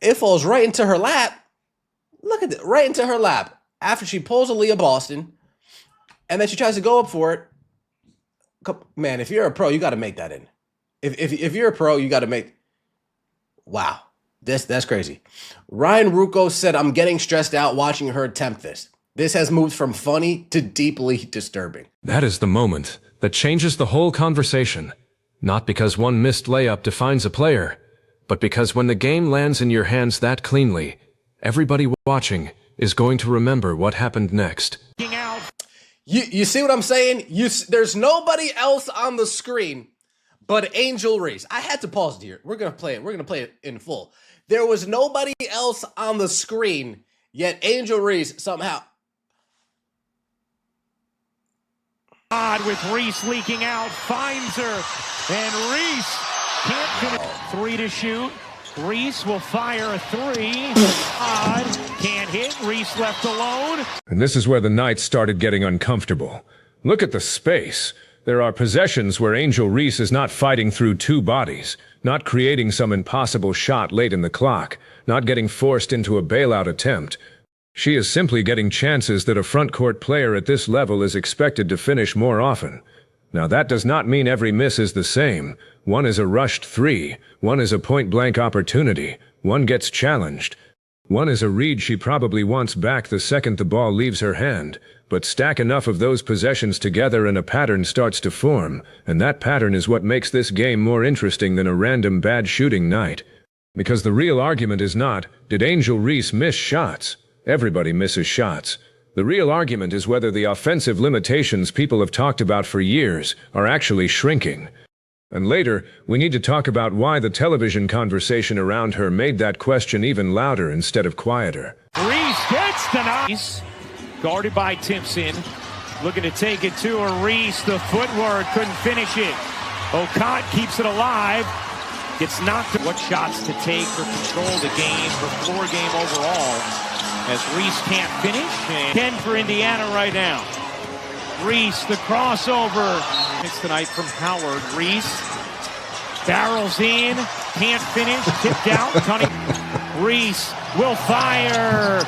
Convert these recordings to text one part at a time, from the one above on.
It falls right into her lap. Look at it, right into her lap. After she pulls a Leah Boston, and then she tries to go up for it. Man, if you're a pro, you got to make that in. If you're a pro, you got to make. Wow, that's crazy. Ryan Ruocco said, "I'm getting stressed out watching her attempt this. This has moved from funny to deeply disturbing." That is the moment that changes the whole conversation. Not because one missed layup defines a player, but because when the game lands in your hands that cleanly, everybody watching is going to remember what happened next. You see what I'm saying? There's nobody else on the screen but Angel Reese. I had to pause it here. We're gonna play it. We're gonna play it in full. There was nobody else on the screen, yet Angel Reese somehow. With Reese leaking out, finds her, and Reese can't finish. 3 to shoot. Reese will fire a 3. Odd, can't hit. Reese left alone. And this is where the night started getting uncomfortable. Look at the space. There are possessions where Angel Reese is not fighting through 2 bodies, not creating some impossible shot late in the clock, not getting forced into a bailout attempt. She is simply getting chances that a front-court player at this level is expected to finish more often. Now that does not mean every miss is the same. One is a rushed 3, one is a point-blank opportunity, one gets challenged. One is a read she probably wants back the second the ball leaves her hand. But stack enough of those possessions together and a pattern starts to form, and that pattern is what makes this game more interesting than a random bad shooting night. Because the real argument is not, did Angel Reese miss shots? Everybody misses shots. The real argument is whether the offensive limitations people have talked about for years are actually shrinking. And later, we need to talk about why the television conversation around her made that question even louder instead of quieter. Reese gets the nice. Guarded by Timpson. Looking to take it to her. Reese, the footwork, couldn't finish it. Okot keeps it alive. Gets knocked. What shots to take for control of the game, for floor game overall. As Reese can't finish. And 10 for Indiana right now. Reese, the crossover. It's tonight from Howard. Reese barrels in. Can't finish. Tipped out. Reese will fire.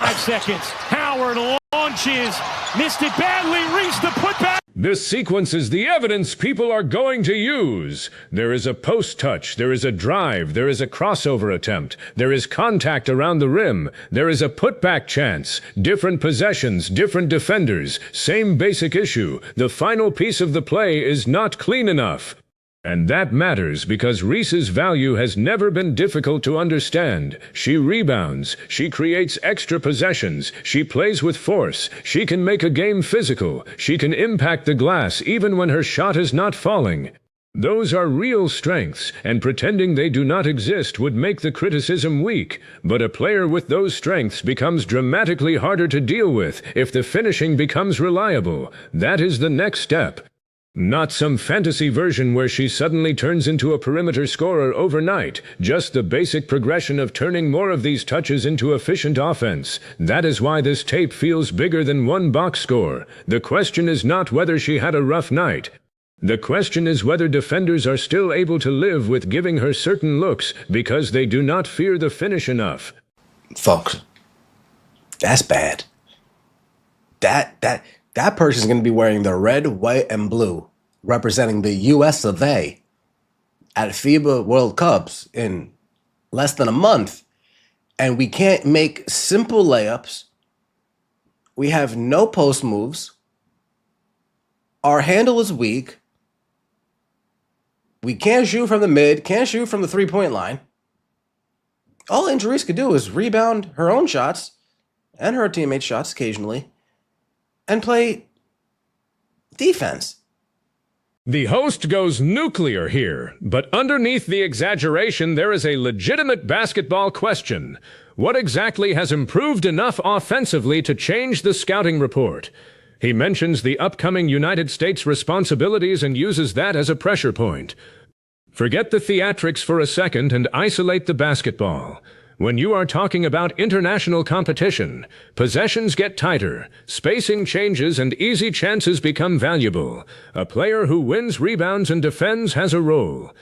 5 seconds. Howard launches. Missed it badly. Reese the putback. This sequence is the evidence people are going to use. There is a post touch, there is a drive, there is a crossover attempt, there is contact around the rim, there is a putback chance, different possessions, different defenders, same basic issue. The final piece of the play is not clean enough. And that matters because Reese's value has never been difficult to understand. She rebounds, she creates extra possessions, she plays with force, she can make a game physical, she can impact the glass even when her shot is not falling. Those are real strengths, and pretending they do not exist would make the criticism weak. But a player with those strengths becomes dramatically harder to deal with if the finishing becomes reliable. That is the next step. Not some fantasy version where she suddenly turns into a perimeter scorer overnight, just the basic progression of turning more of these touches into efficient offense. That is why this tape feels bigger than one box score. The question is not whether she had a rough night. The question is whether defenders are still able to live with giving her certain looks because they do not fear the finish enough. Folks, that's bad. That person's going to be wearing the red, white, and blue, representing the U.S. of A. at FIBA World Cups in less than a month. And we can't make simple layups. We have no post moves. Our handle is weak. We can't shoot from the mid, can't shoot from the three-point line. All Angel Reese could do is rebound her own shots and her teammates' shots occasionally and play defense. The host goes nuclear here, but underneath the exaggeration there is a legitimate basketball question. What exactly has improved enough offensively to change the scouting report? He mentions the upcoming United States responsibilities and uses that as a pressure point. Forget the theatrics for a second and isolate the basketball. When you are talking about international competition, possessions get tighter, spacing changes, and easy chances become valuable. A player who wins rebounds and defends has a role.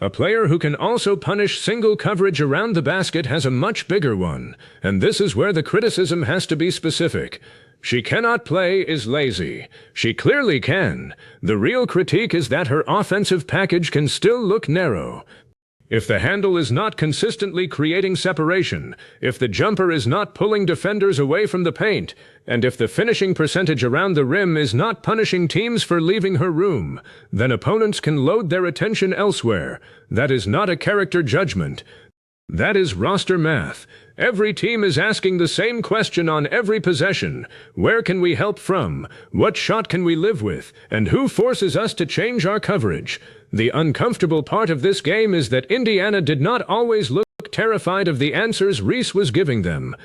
A player who can also punish single coverage around the basket has a much bigger one, and this is where the criticism has to be specific. She cannot play is lazy. She clearly can. The real critique is that her offensive package can still look narrow. If the handle is not consistently creating separation, if the jumper is not pulling defenders away from the paint, and if the finishing percentage around the rim is not punishing teams for leaving her room, then opponents can load their attention elsewhere. That is not a character judgment. That is roster math. Every team is asking the same question on every possession. Where can we help from? What shot can we live with? And who forces us to change our coverage? The uncomfortable part of this game is that Indiana did not always look terrified of the answers Reese was giving them.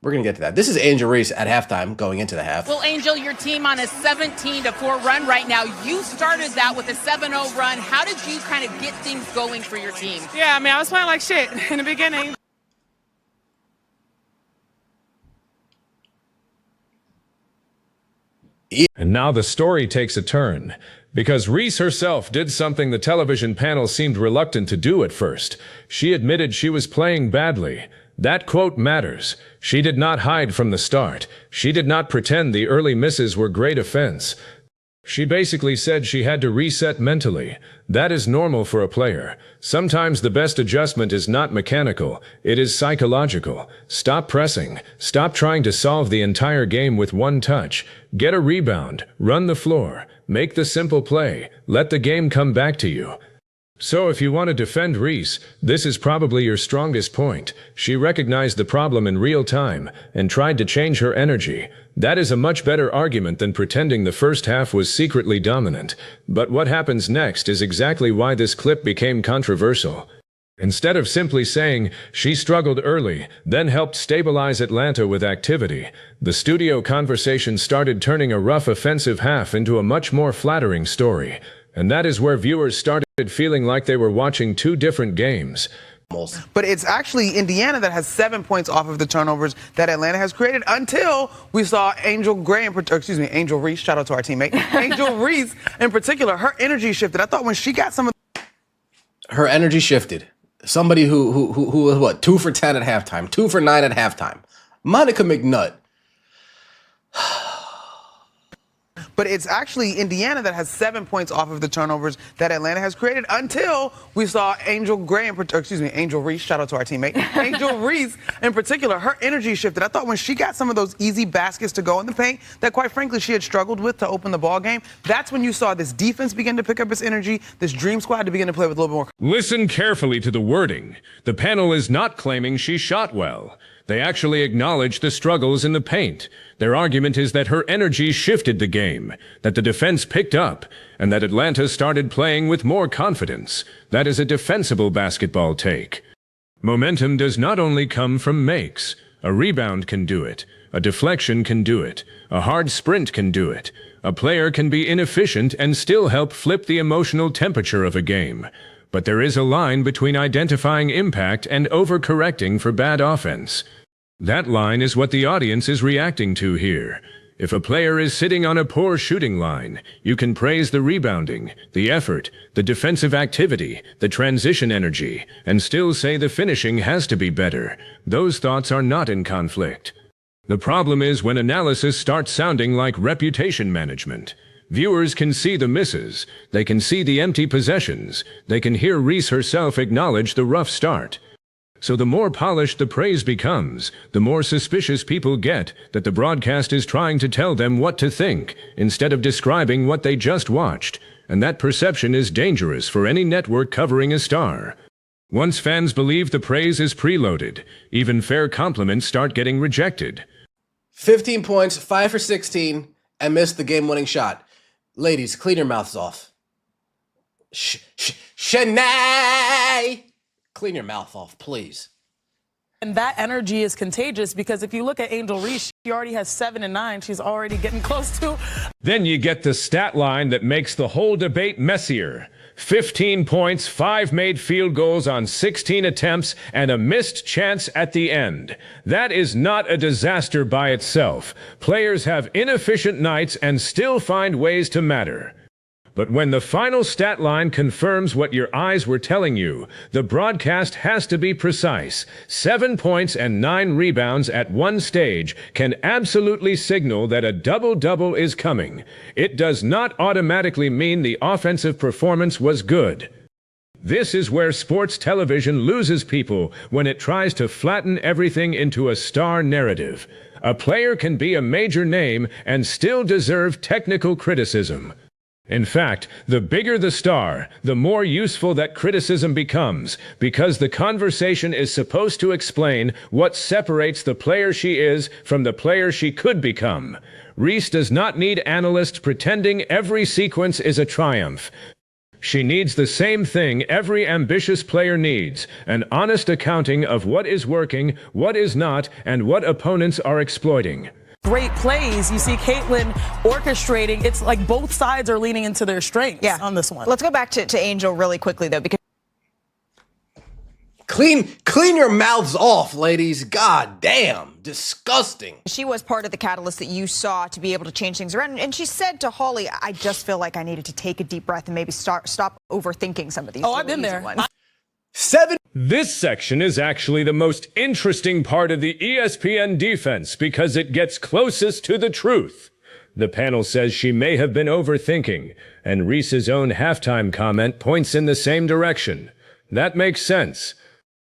We're going to get to that. This is Angel Reese at halftime going into the half. Well, Angel, your team on a 17-4 run right now. You started that with a 7-0 run. How did you kind of get things going for your team? Yeah, I mean, I was playing like shit in the beginning. And now the story takes a turn, because Reese herself did something the television panel seemed reluctant to do at first. She admitted she was playing badly. That quote matters. She did not hide from the start. She did not pretend the early misses were great offense. She basically said she had to reset mentally. That is normal for a player. Sometimes the best adjustment is not mechanical, it is psychological. Stop pressing. Stop trying to solve the entire game with one touch. Get a rebound. Run the floor. Make the simple play. Let the game come back to you. So if you want to defend Reese, this is probably your strongest point. She recognized the problem in real time and tried to change her energy. That is a much better argument than pretending the first half was secretly dominant. But what happens next is exactly why this clip became controversial. Instead of simply saying, she struggled early, then helped stabilize Atlanta with activity, the studio conversation started turning a rough offensive half into a much more flattering story. And that is where viewers started feeling like they were watching two different games. But it's actually Indiana that has 7 points off of the turnovers that Atlanta has created until we saw Angel Reese, shout out to our teammate, Angel Reese in particular, her energy shifted. I thought when she got some of her energy shifted. Somebody who was what, 2 for 10 at halftime, 2 for 9 at halftime. Monica McNutt. But it's actually Indiana that has 7 points off of the turnovers that Atlanta has created until we saw Angel Reese, shout out to our teammate, Angel Reese in particular, her energy shifted. I thought when she got some of those easy baskets to go in the paint that quite frankly she had struggled with to open the ball game, that's when you saw this defense begin to pick up its energy, this dream squad to begin to play with a little bit more. Listen carefully to the wording. The panel is not claiming she shot well. They actually acknowledge the struggles in the paint. Their argument is that her energy shifted the game, that the defense picked up, and that Atlanta started playing with more confidence. That is a defensible basketball take. Momentum does not only come from makes. A rebound can do it. A deflection can do it. A hard sprint can do it. A player can be inefficient and still help flip the emotional temperature of a game. But there is a line between identifying impact and overcorrecting for bad offense. That line is what the audience is reacting to here. If a player is sitting on a poor shooting line, you can praise the rebounding, the effort, the defensive activity, the transition energy, and still say the finishing has to be better. Those thoughts are not in conflict. The problem is when analysis starts sounding like reputation management. Viewers can see the misses, they can see the empty possessions, they can hear Reese herself acknowledge the rough start. So the more polished the praise becomes, the more suspicious people get that the broadcast is trying to tell them what to think, instead of describing what they just watched, and that perception is dangerous for any network covering a star. Once fans believe the praise is preloaded, even fair compliments start getting rejected. 15 points, 5 for 16, and missed the game-winning shot. Ladies, clean your mouths off. Shanae! Clean your mouth off, please. And that energy is contagious because if you look at Angel Reese, she already has 7 and 9. She's already getting close to. Then you get the stat line that makes the whole debate messier. 15 points, 5 made field goals on 16 attempts, and a missed chance at the end. That is not a disaster by itself. Players have inefficient nights and still find ways to matter. But when the final stat line confirms what your eyes were telling you, the broadcast has to be precise. 7 points and 9 rebounds at one stage can absolutely signal that a double-double is coming. It does not automatically mean the offensive performance was good. This is where sports television loses people when it tries to flatten everything into a star narrative. A player can be a major name and still deserve technical criticism. In fact, the bigger the star, the more useful that criticism becomes, because the conversation is supposed to explain what separates the player she is from the player she could become. Reese does not need analysts pretending every sequence is a triumph. She needs the same thing every ambitious player needs, an honest accounting of what is working, what is not, and what opponents are exploiting. Great plays. You see Caitlin orchestrating. It's like both sides are leaning into their strengths on this one. Let's go back to Angel really quickly, though, because Clean your mouths off, ladies. God damn. Disgusting. she was part of the catalyst that you saw to be able to change things around. And she said to Holly, I just feel like I needed to take a deep breath and maybe stop overthinking some of these. Oh, I've been there. Ones. 7. This section is actually the most interesting part of the ESPN defense because it gets closest to the truth. The panel says she may have been overthinking, and Reese's own halftime comment points in the same direction. That makes sense.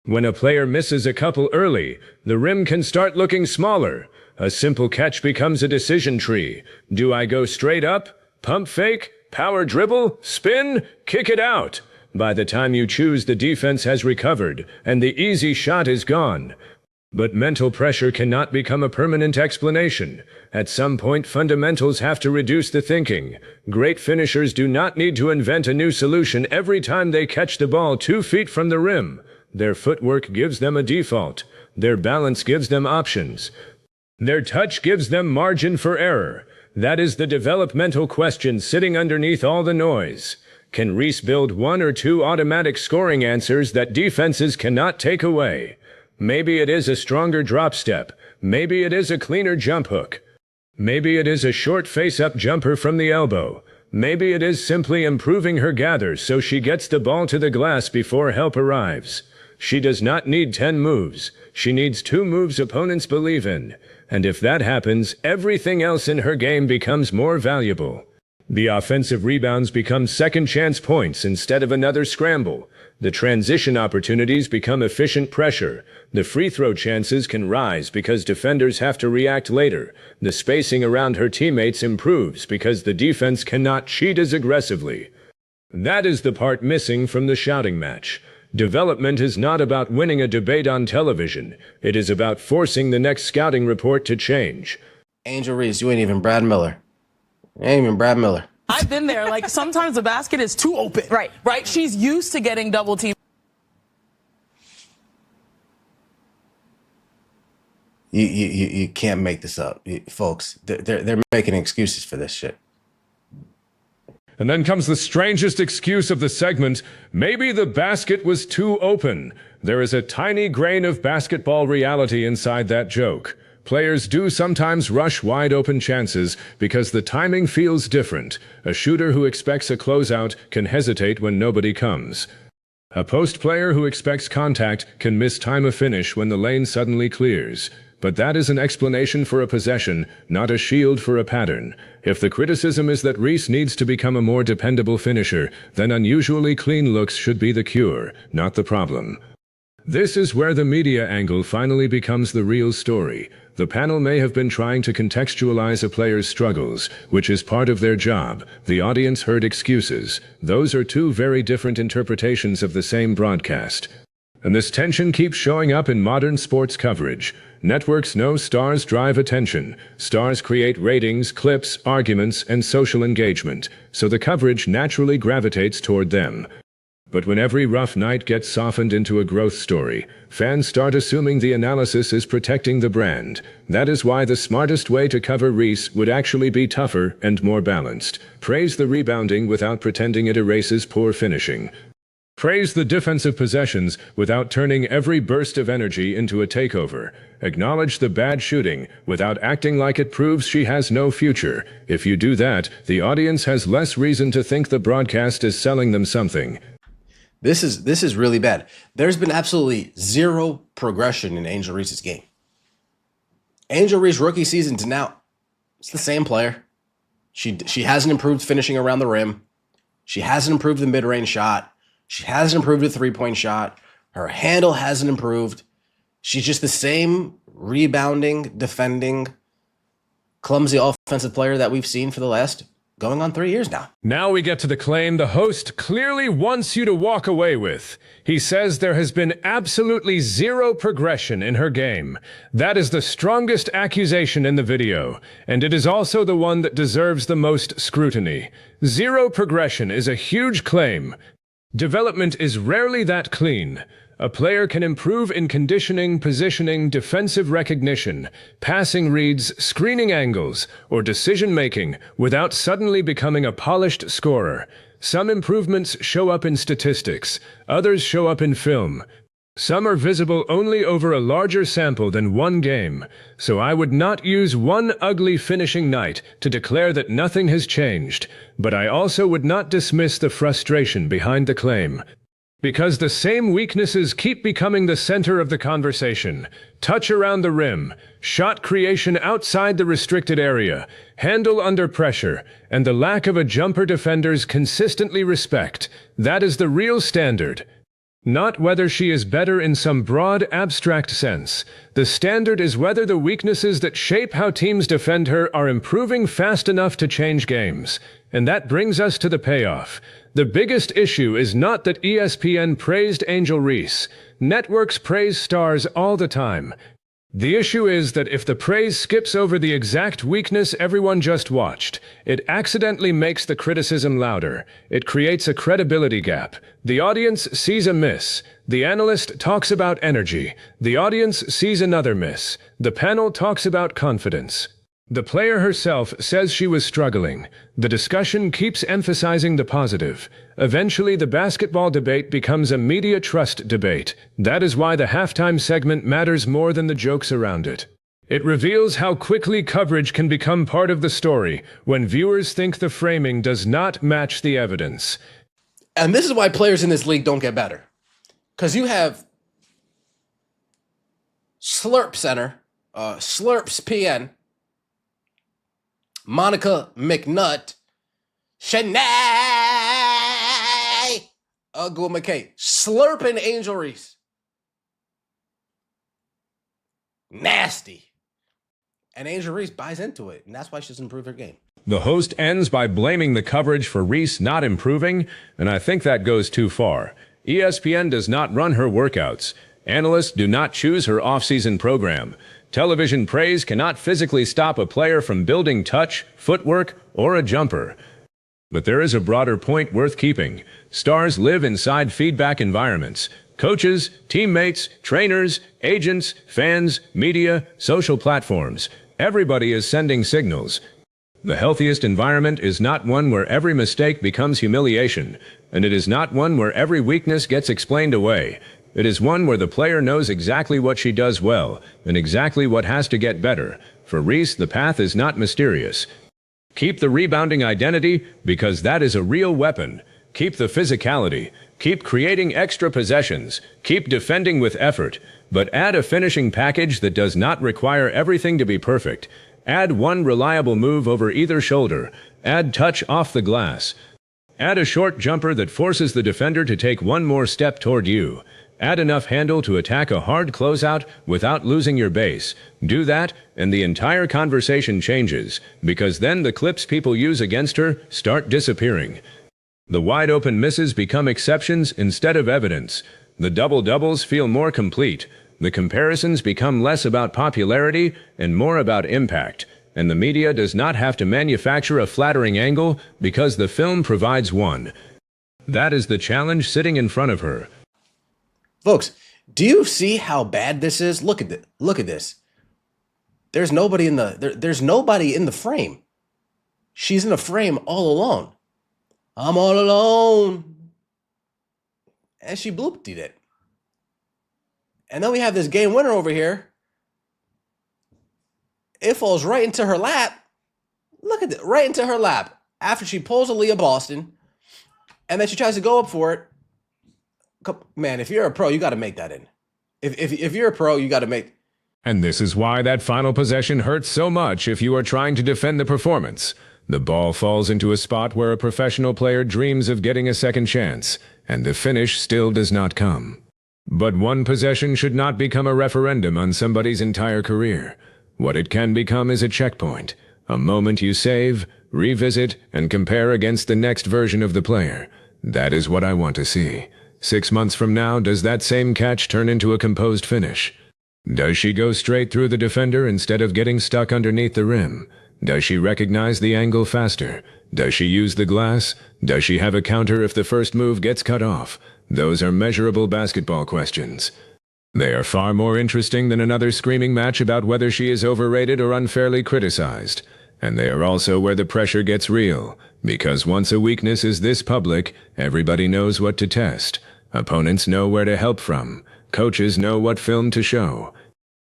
When a player misses a couple early, the rim can start looking smaller. A simple catch becomes a decision tree. Do I go straight up, pump fake, power dribble, spin, kick it out? By the time you choose, the defense has recovered, and the easy shot is gone. But mental pressure cannot become a permanent explanation. At some point, fundamentals have to reduce the thinking. Great finishers do not need to invent a new solution every time they catch the ball 2 feet from the rim. Their footwork gives them a default. Their balance gives them options. Their touch gives them margin for error. That is the developmental question sitting underneath all the noise. Can Reese build 1 or 2 automatic scoring answers that defenses cannot take away? Maybe it is a stronger drop step. Maybe it is a cleaner jump hook. Maybe it is a short face-up jumper from the elbow. Maybe it is simply improving her gather so she gets the ball to the glass before help arrives. She does not need 10 moves. She needs 2 moves opponents believe in. And if that happens, everything else in her game becomes more valuable. The offensive rebounds become second chance points instead of another scramble. The transition opportunities become efficient pressure. The free throw chances can rise because defenders have to react later. The spacing around her teammates improves because the defense cannot cheat as aggressively. That is the part missing from the shouting match. Development is not about winning a debate on television. It is about forcing the next scouting report to change. Angel Reese, you ain't even Brad Miller. You ain't even Brad Miller. I've been there. Like, sometimes the basket is too open. Right. She's used to getting double teamed. You can't make this up. Folks, they're making excuses for this shit. And then comes the strangest excuse of the segment. Maybe the basket was too open. There is a tiny grain of basketball reality inside that joke. Players do sometimes rush wide-open chances because the timing feels different. A shooter who expects a closeout can hesitate when nobody comes. A post player who expects contact can miss time of finish when the lane suddenly clears. But that is an explanation for a possession, not a shield for a pattern. If the criticism is that Reese needs to become a more dependable finisher, then unusually clean looks should be the cure, not the problem. This is where the media angle finally becomes the real story. The panel may have been trying to contextualize a player's struggles, which is part of their job. The audience heard excuses. Those are 2 very different interpretations of the same broadcast. And this tension keeps showing up in modern sports coverage. Networks know stars drive attention. Stars create ratings, clips, arguments, and social engagement, so the coverage naturally gravitates toward them. But when every rough night gets softened into a growth story, fans start assuming the analysis is protecting the brand. That is why the smartest way to cover Reese would actually be tougher and more balanced. Praise the rebounding without pretending it erases poor finishing. Praise the defensive possessions without turning every burst of energy into a takeover. Acknowledge the bad shooting without acting like it proves she has no future. If you do that, the audience has less reason to think the broadcast is selling them something. This is really bad. There's been absolutely zero progression in Angel Reese's game. Angel Reese rookie season to now, it's the same player. She hasn't improved finishing around the rim. She hasn't improved the mid-range shot. She hasn't improved the three-point shot. Her handle hasn't improved. She's just the same rebounding, defending, clumsy offensive player that we've seen for the last going on 3 years now. Now we get to the claim the host clearly wants you to walk away with. He says there has been absolutely zero progression in her game. That is the strongest accusation in the video, and it is also the one that deserves the most scrutiny. Zero progression is a huge claim. Development is rarely that clean. A player can improve in conditioning, positioning, defensive recognition, passing reads, screening angles, or decision-making without suddenly becoming a polished scorer. Some improvements show up in statistics, others show up in film. Some are visible only over a larger sample than one game, so I would not use one ugly finishing night to declare that nothing has changed, but I also would not dismiss the frustration behind the claim. Because the same weaknesses keep becoming the center of the conversation. Touch around the rim, shot creation outside the restricted area, handle under pressure, and the lack of a jumper defenders consistently respect. That is the real standard. Not whether she is better in some broad, abstract sense. The standard is whether the weaknesses that shape how teams defend her are improving fast enough to change games. And that brings us to the payoff. The biggest issue is not that ESPN praised Angel Reese. Networks praise stars all the time. The issue is that if the praise skips over the exact weakness everyone just watched, it accidentally makes the criticism louder. It creates a credibility gap. The audience sees a miss. The analyst talks about energy. The audience sees another miss. The panel talks about confidence. The player herself says she was struggling. The discussion keeps emphasizing the positive. Eventually, the basketball debate becomes a media trust debate. That is why the halftime segment matters more than the jokes around it. It reveals how quickly coverage can become part of the story when viewers think the framing does not match the evidence. And this is why players in this league don't get better. Because you have Slurp Center, Slurps PN, Monica McNutt, Shanae Uggle McKay, slurping Angel Reese. Nasty. And Angel Reese buys into it, and that's why she doesn't improve her game. The host ends by blaming the coverage for Reese not improving, and I think that goes too far. ESPN does not run her workouts. Analysts do not choose her off-season program. Television praise cannot physically stop a player from building touch, footwork, or a jumper. But there is a broader point worth keeping. Stars live inside feedback environments. Coaches, teammates, trainers, agents, fans, media, social platforms. Everybody is sending signals. The healthiest environment is not one where every mistake becomes humiliation, and it is not one where every weakness gets explained away. It is one where the player knows exactly what she does well and exactly what has to get better. For Reese, the path is not mysterious. Keep the rebounding identity because that is a real weapon. Keep the physicality. Keep creating extra possessions. Keep defending with effort. But add a finishing package that does not require everything to be perfect. Add one reliable move over either shoulder. Add touch off the glass. Add a short jumper that forces the defender to take one more step toward you. Add enough handle to attack a hard closeout without losing your base. Do that, and the entire conversation changes, because then the clips people use against her start disappearing. The wide-open misses become exceptions instead of evidence. The double-doubles feel more complete. The comparisons become less about popularity and more about impact. And the media does not have to manufacture a flattering angle because the film provides one. That is the challenge sitting in front of her. Folks, do you see how bad this is? Look at this. There's nobody in the frame. She's in a frame all alone. I'm all alone. and she blooped it. And then we have this game winner over here. It falls right into her lap. Look at it, right into her lap after she pulls a Leah Boston, and then she tries to go up for it. Man, if you're a pro, you got to make that in. If you're a pro, you got to make. And this is why that final possession hurts so much if you are trying to defend the performance. The ball falls into a spot where a professional player dreams of getting a second chance, and the finish still does not come. But one possession should not become a referendum on somebody's entire career. What it can become is a checkpoint, a moment you save, revisit, and compare against the next version of the player. That is what I want to see. 6 months from now, does that same catch turn into a composed finish? Does she go straight through the defender instead of getting stuck underneath the rim? Does she recognize the angle faster? Does she use the glass? Does she have a counter if the first move gets cut off? Those are measurable basketball questions. They are far more interesting than another screaming match about whether she is overrated or unfairly criticized. And they are also where the pressure gets real, because once a weakness is this public, everybody knows what to test. Opponents know where to help from. Coaches know what film to show.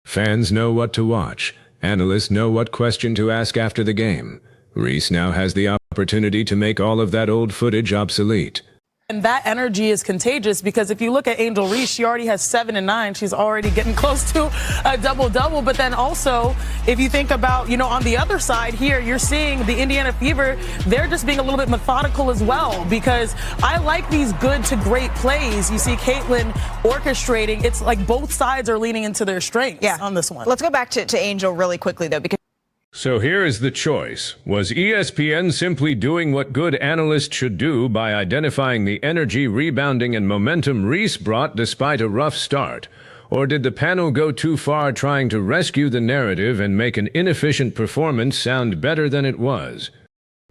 Fans know what to watch. Analysts know what question to ask after the game. Reese now has the opportunity to make all of that old footage obsolete. And that energy is contagious because if you look at Angel Reese, she already has 7 and 9. She's already getting close to a double-double. But then also, if you think about, on the other side here, you're seeing the Indiana Fever. They're just being a little bit methodical as well because I like these good to great plays. You see Caitlin orchestrating. It's like both sides are leaning into their strengths on this one. Let's go back to Angel really quickly, though, because So here is the choice. Was ESPN simply doing what good analysts should do by identifying the energy, rebounding, and momentum Reese brought despite a rough start? Or did the panel go too far trying to rescue the narrative and make an inefficient performance sound better than it was?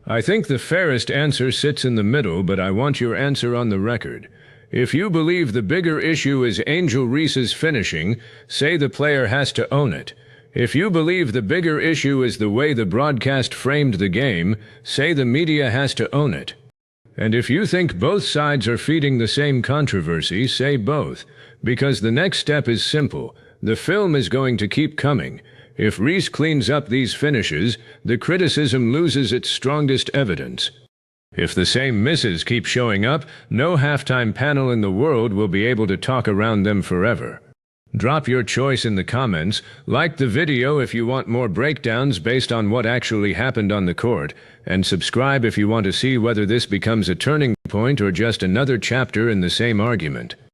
I think the fairest answer sits in the middle, but I want your answer on the record. If you believe the bigger issue is Angel Reese's finishing, say the player has to own it. If you believe the bigger issue is the way the broadcast framed the game, say the media has to own it. And if you think both sides are feeding the same controversy, say both. Because the next step is simple. The film is going to keep coming. If Reese cleans up these finishes, the criticism loses its strongest evidence. If the same misses keep showing up, no halftime panel in the world will be able to talk around them forever. Drop your choice in the comments, like the video if you want more breakdowns based on what actually happened on the court, and subscribe if you want to see whether this becomes a turning point or just another chapter in the same argument.